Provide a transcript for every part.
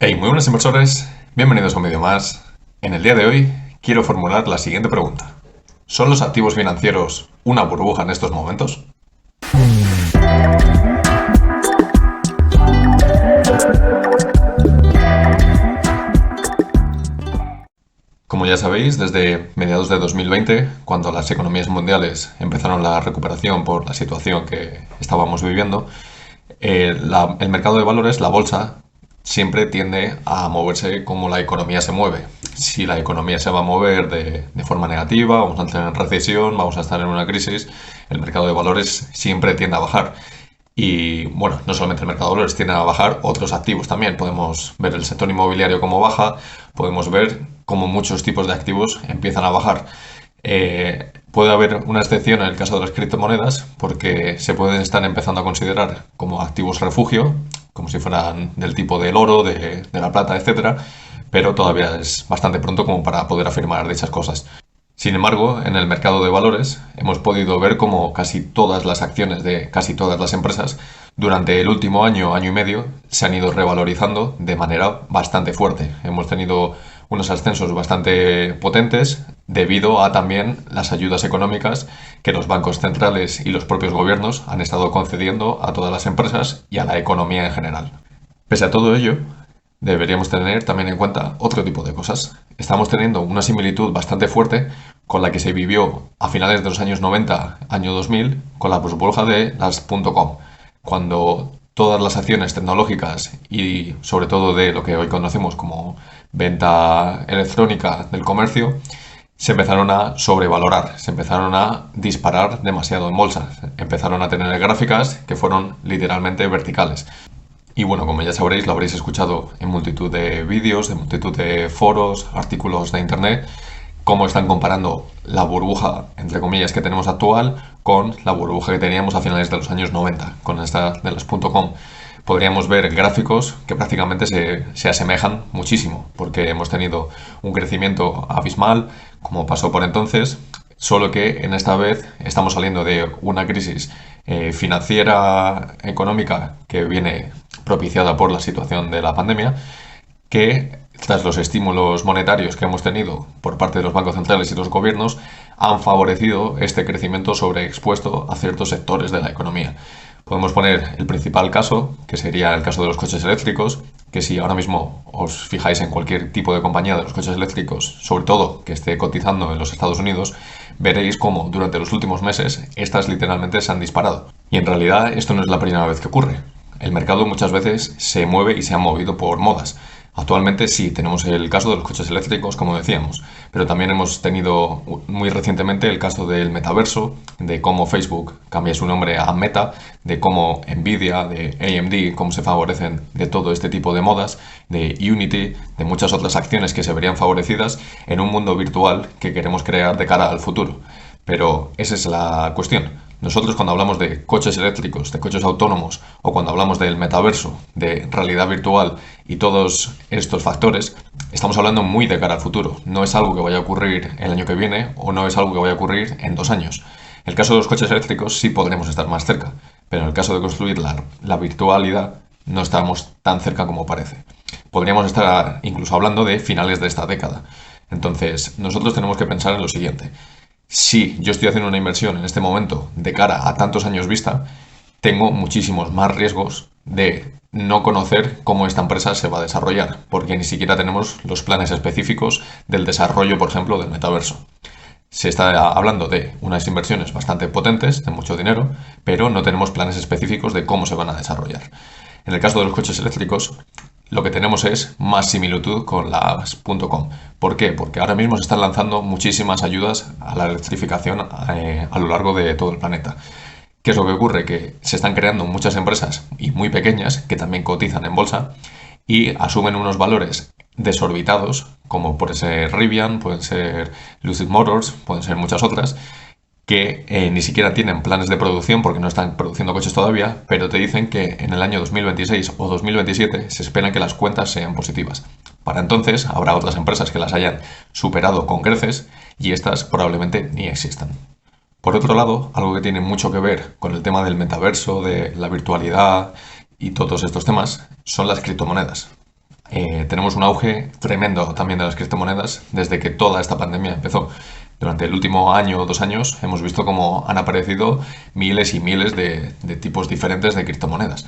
Hey, muy buenos inversores, bienvenidos a un vídeo más. En el día de hoy quiero formular la siguiente pregunta. ¿Son los activos financieros una burbuja en estos momentos? Como ya sabéis, desde mediados de 2020, cuando las economías mundiales empezaron la recuperación por la situación que estábamos viviendo, el mercado de valores, la bolsa, siempre tiende a moverse como la economía se mueve. Si la economía se va a mover de forma negativa, vamos a entrar en recesión, vamos a estar en una crisis, el mercado de valores siempre tiende a bajar. Y bueno, no solamente el mercado de valores tiende a bajar, otros activos también. Podemos ver el sector inmobiliario como baja, podemos ver cómo muchos tipos de activos empiezan a bajar. Puede haber una excepción en el caso de las criptomonedas porque se pueden estar empezando a considerar como activos refugio, como si fueran del tipo del oro, de la plata, etcétera, pero todavía es bastante pronto como para poder afirmar dichas cosas. Sin embargo, en el mercado de valores hemos podido ver cómo casi todas las acciones de casi todas las empresas durante el último año, año y medio, se han ido revalorizando de manera bastante fuerte. Hemos tenido unos ascensos bastante potentes debido a también las ayudas económicas que los bancos centrales y los propios gobiernos han estado concediendo a todas las empresas y a la economía en general. Pese a todo ello, deberíamos tener también en cuenta otro tipo de cosas. Estamos teniendo una similitud bastante fuerte con la que se vivió a finales de los años 90, año 2000, con la burbuja de las .com, cuando todas las acciones tecnológicas y sobre todo de lo que hoy conocemos como venta electrónica del comercio se empezaron a sobrevalorar, se empezaron a disparar demasiado en bolsa, empezaron a tener gráficas que fueron literalmente verticales. Y bueno, como ya sabréis, lo habréis escuchado en multitud de vídeos, en multitud de foros, artículos de internet, cómo están comparando la burbuja, entre comillas, que tenemos actual con la burbuja que teníamos a finales de los años 90, con esta de las .com. Podríamos ver gráficos que prácticamente se asemejan muchísimo, porque hemos tenido un crecimiento abismal, como pasó por entonces, solo que en esta vez estamos saliendo de una crisis financiera, económica, que viene propiciada por la situación de la pandemia, que tras los estímulos monetarios que hemos tenido por parte de los bancos centrales y los gobiernos, han favorecido este crecimiento sobreexpuesto a ciertos sectores de la economía. Podemos poner el principal caso, que sería el caso de los coches eléctricos, que si ahora mismo os fijáis en cualquier tipo de compañía de los coches eléctricos, sobre todo que esté cotizando en los Estados Unidos, veréis cómo durante los últimos meses estas literalmente se han disparado. Y en realidad esto no es la primera vez que ocurre. El mercado muchas veces se mueve y se ha movido por modas. Actualmente sí, tenemos el caso de los coches eléctricos, como decíamos, pero también hemos tenido muy recientemente el caso del metaverso, de cómo Facebook cambia su nombre a Meta, de cómo Nvidia, de AMD, cómo se favorecen de todo este tipo de modas, de Unity, de muchas otras acciones que se verían favorecidas en un mundo virtual que queremos crear de cara al futuro. Pero esa es la cuestión. Nosotros cuando hablamos de coches eléctricos, de coches autónomos o cuando hablamos del metaverso, de realidad virtual y todos estos factores, estamos hablando muy de cara al futuro. No es algo que vaya a ocurrir el año que viene o no es algo que vaya a ocurrir en 2 años. En el caso de los coches eléctricos sí podremos estar más cerca, pero en el caso de construir la virtualidad no estamos tan cerca como parece. Podríamos estar incluso hablando de finales de esta década. Entonces, nosotros tenemos que pensar en lo siguiente. Si yo estoy haciendo una inversión en este momento de cara a tantos años vista, tengo muchísimos más riesgos de no conocer cómo esta empresa se va a desarrollar, porque ni siquiera tenemos los planes específicos del desarrollo, por ejemplo, del metaverso. Se está hablando de unas inversiones bastante potentes, de mucho dinero, pero no tenemos planes específicos de cómo se van a desarrollar. En el caso de los coches eléctricos, lo que tenemos es más similitud con las .com. ¿Por qué? Porque ahora mismo se están lanzando muchísimas ayudas a la electrificación a lo largo de todo el planeta. ¿Qué es lo que ocurre? Que se están creando muchas empresas y muy pequeñas que también cotizan en bolsa y asumen unos valores desorbitados, como puede ser Rivian, pueden ser Lucid Motors, pueden ser muchas otras, que ni siquiera tienen planes de producción porque no están produciendo coches todavía, pero te dicen que en el año 2026 o 2027 se espera que las cuentas sean positivas. Para entonces habrá otras empresas que las hayan superado con creces y estas probablemente ni existan. Por otro lado, algo que tiene mucho que ver con el tema del metaverso, de la virtualidad y todos estos temas, son las criptomonedas. tenemos un auge tremendo también de las criptomonedas desde que toda esta pandemia empezó. Durante el último año o 2 años hemos visto cómo han aparecido miles y miles de tipos diferentes de criptomonedas.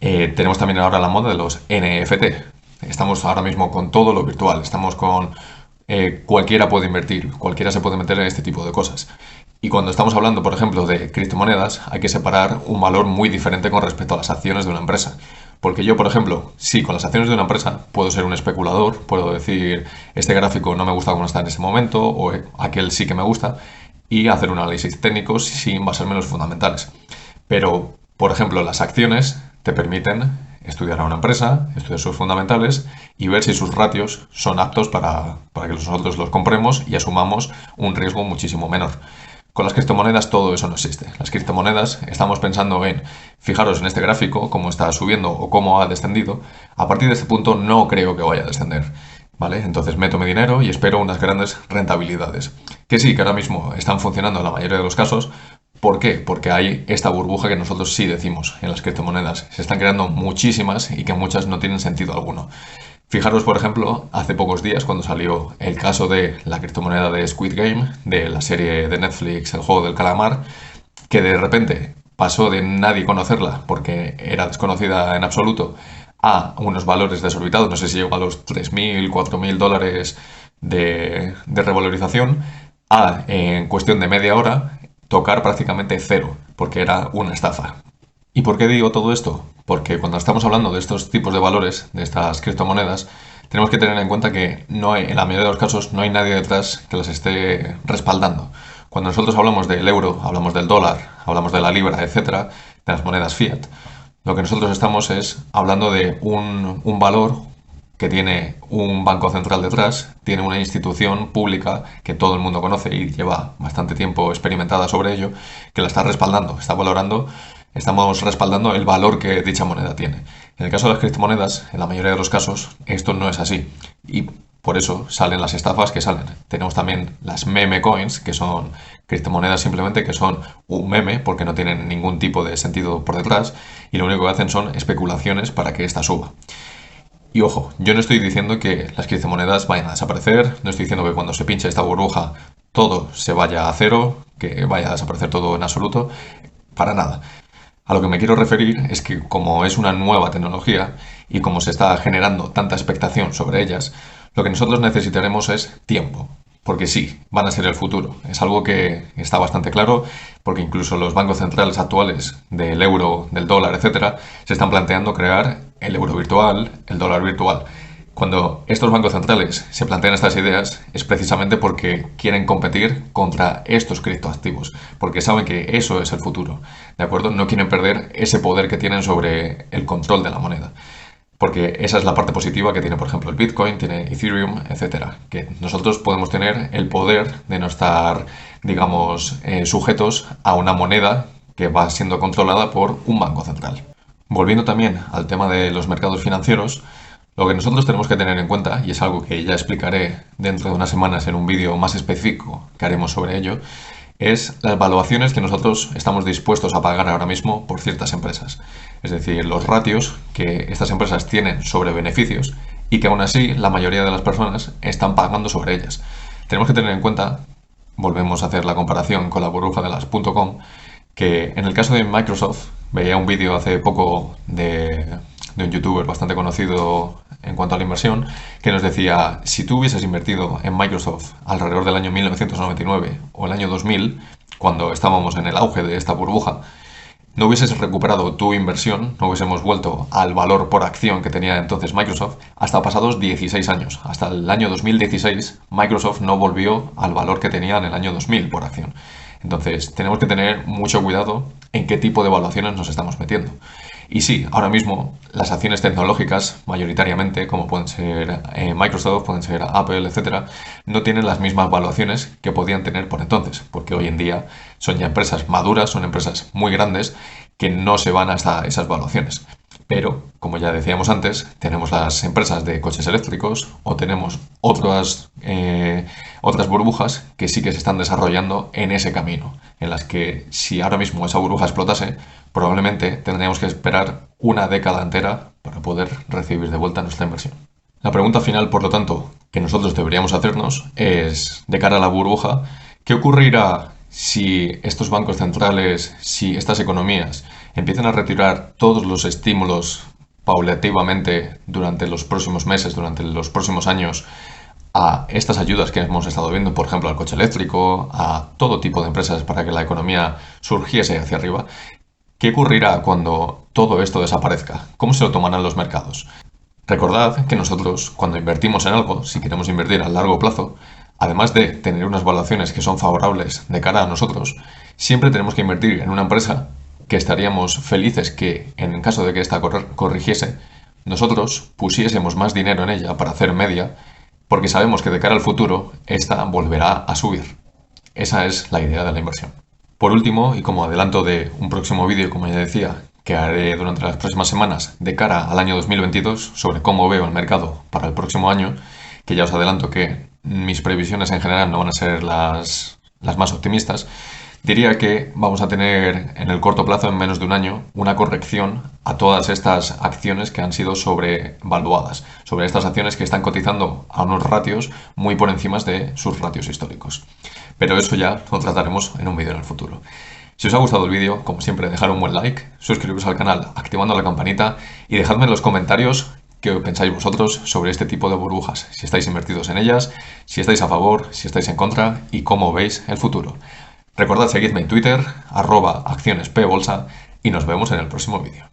Tenemos también ahora la moda de los NFT. Estamos ahora mismo con todo lo virtual, estamos con cualquiera puede invertir, cualquiera se puede meter en este tipo de cosas. Y cuando estamos hablando, por ejemplo, de criptomonedas, hay que separar un valor muy diferente con respecto a las acciones de una empresa. Porque yo, por ejemplo, sí, con las acciones de una empresa puedo ser un especulador, puedo decir, este gráfico no me gusta cómo está en ese momento, o aquel sí que me gusta, y hacer un análisis técnico sin basarme en los fundamentales. Pero, por ejemplo, las acciones te permiten estudiar a una empresa, estudiar sus fundamentales y ver si sus ratios son aptos para que nosotros los compremos y asumamos un riesgo muchísimo menor. Con las criptomonedas todo eso no existe. Las criptomonedas estamos pensando en, fijaros en este gráfico, cómo está subiendo o cómo ha descendido. A partir de este punto no creo que vaya a descender. ¿Vale? Entonces meto mi dinero y espero unas grandes rentabilidades. Que sí, que ahora mismo están funcionando en la mayoría de los casos. ¿Por qué? Porque hay esta burbuja que nosotros sí decimos en las criptomonedas. Se están creando muchísimas y que muchas no tienen sentido alguno. Fijaros, por ejemplo, hace pocos días cuando salió el caso de la criptomoneda de Squid Game, de la serie de Netflix, El juego del calamar, que de repente pasó de nadie conocerla porque era desconocida en absoluto a unos valores desorbitados, no sé si llegó a los 3.000, 4.000 dólares de revalorización, a en cuestión de media hora tocar prácticamente cero, porque era una estafa. ¿Y por qué digo todo esto? Porque cuando estamos hablando de estos tipos de valores, de estas criptomonedas, tenemos que tener en cuenta que no hay, en la mayoría de los casos no hay nadie detrás que las esté respaldando. Cuando nosotros hablamos del euro, hablamos del dólar, hablamos de la libra, etcétera, de las monedas fiat, lo que nosotros estamos es hablando de un valor que tiene un banco central detrás, tiene una institución pública que todo el mundo conoce y lleva bastante tiempo experimentada sobre ello, que la está respaldando, está valorando, estamos respaldando el valor que dicha moneda tiene. En el caso de las criptomonedas, en la mayoría de los casos, esto no es así. Y por eso salen las estafas que salen. Tenemos también las meme coins, que son criptomonedas simplemente que son un meme porque no tienen ningún tipo de sentido por detrás y lo único que hacen son especulaciones para que ésta suba. Y ojo, yo no estoy diciendo que las criptomonedas vayan a desaparecer, no estoy diciendo que cuando se pinche esta burbuja todo se vaya a cero, que vaya a desaparecer todo en absoluto, para nada. A lo que me quiero referir es que como es una nueva tecnología y como se está generando tanta expectación sobre ellas, lo que nosotros necesitaremos es tiempo. Porque sí, van a ser el futuro. Es algo que está bastante claro, porque incluso los bancos centrales actuales del euro, del dólar, etcétera, se están planteando crear el euro virtual, el dólar virtual. Cuando estos bancos centrales se plantean estas ideas es precisamente porque quieren competir contra estos criptoactivos, porque saben que eso es el futuro, ¿de acuerdo? No quieren perder ese poder que tienen sobre el control de la moneda. Porque esa es la parte positiva que tiene, por ejemplo, el Bitcoin, tiene Ethereum, etcétera. Que nosotros podemos tener el poder de no estar, digamos, sujetos a una moneda que va siendo controlada por un banco central. Volviendo también al tema de los mercados financieros, lo que nosotros tenemos que tener en cuenta, y es algo que ya explicaré dentro de unas semanas en un vídeo más específico que haremos sobre ello, es las valuaciones que nosotros estamos dispuestos a pagar ahora mismo por ciertas empresas. Es decir, los ratios que estas empresas tienen sobre beneficios y que aún así la mayoría de las personas están pagando sobre ellas. Tenemos que tener en cuenta, volvemos a hacer la comparación con la burbuja de las .com, que en el caso de Microsoft, veía un vídeo hace poco de un youtuber bastante conocido en cuanto a la inversión, que nos decía, si tú hubieses invertido en Microsoft alrededor del año 1999 o el año 2000, cuando estábamos en el auge de esta burbuja, no hubieses recuperado tu inversión, no hubiésemos vuelto al valor por acción que tenía entonces Microsoft hasta pasados 16 años. Hasta el año 2016, Microsoft no volvió al valor que tenía en el año 2000 por acción. Entonces, tenemos que tener mucho cuidado en qué tipo de evaluaciones nos estamos metiendo. Y sí, ahora mismo las acciones tecnológicas, mayoritariamente, como pueden ser Microsoft, pueden ser Apple, etcétera, no tienen las mismas valuaciones que podían tener por entonces, porque hoy en día son ya empresas maduras, son empresas muy grandes que no se van hasta esas valuaciones. Pero, como ya decíamos antes, tenemos las empresas de coches eléctricos o tenemos otras burbujas que sí que se están desarrollando en ese camino, en las que si ahora mismo esa burbuja explotase, probablemente tendríamos que esperar una década entera para poder recibir de vuelta nuestra inversión. La pregunta final, por lo tanto, que nosotros deberíamos hacernos es, de cara a la burbuja, ¿qué ocurrirá si estos bancos centrales, si estas economías empiezan a retirar todos los estímulos paulativamente durante los próximos meses, durante los próximos años, a estas ayudas que hemos estado viendo, por ejemplo, al coche eléctrico, a todo tipo de empresas para que la economía surgiese hacia arriba? ¿Qué ocurrirá cuando todo esto desaparezca? ¿Cómo se lo tomarán los mercados? Recordad que nosotros, cuando invertimos en algo, si queremos invertir a largo plazo, además de tener unas valuaciones que son favorables de cara a nosotros, siempre tenemos que invertir en una empresa que estaríamos felices que, en caso de que ésta corrigiese, nosotros pusiésemos más dinero en ella para hacer media, porque sabemos que de cara al futuro, esta volverá a subir. Esa es la idea de la inversión. Por último, y como adelanto de un próximo vídeo, como ya decía, que haré durante las próximas semanas de cara al año 2022 sobre cómo veo el mercado para el próximo año, que ya os adelanto que mis previsiones en general no van a ser las más optimistas, diría que vamos a tener en el corto plazo, en menos de un año, una corrección a todas estas acciones que han sido sobrevaluadas, sobre estas acciones que están cotizando a unos ratios muy por encima de sus ratios históricos. Pero eso ya lo trataremos en un vídeo en el futuro. Si os ha gustado el vídeo, como siempre, dejad un buen like, suscribiros al canal activando la campanita y dejadme en los comentarios qué pensáis vosotros sobre este tipo de burbujas, si estáis invertidos en ellas, si estáis a favor, si estáis en contra y cómo veis el futuro. Recordad seguirme en Twitter, @accionespbolsa y nos vemos en el próximo vídeo.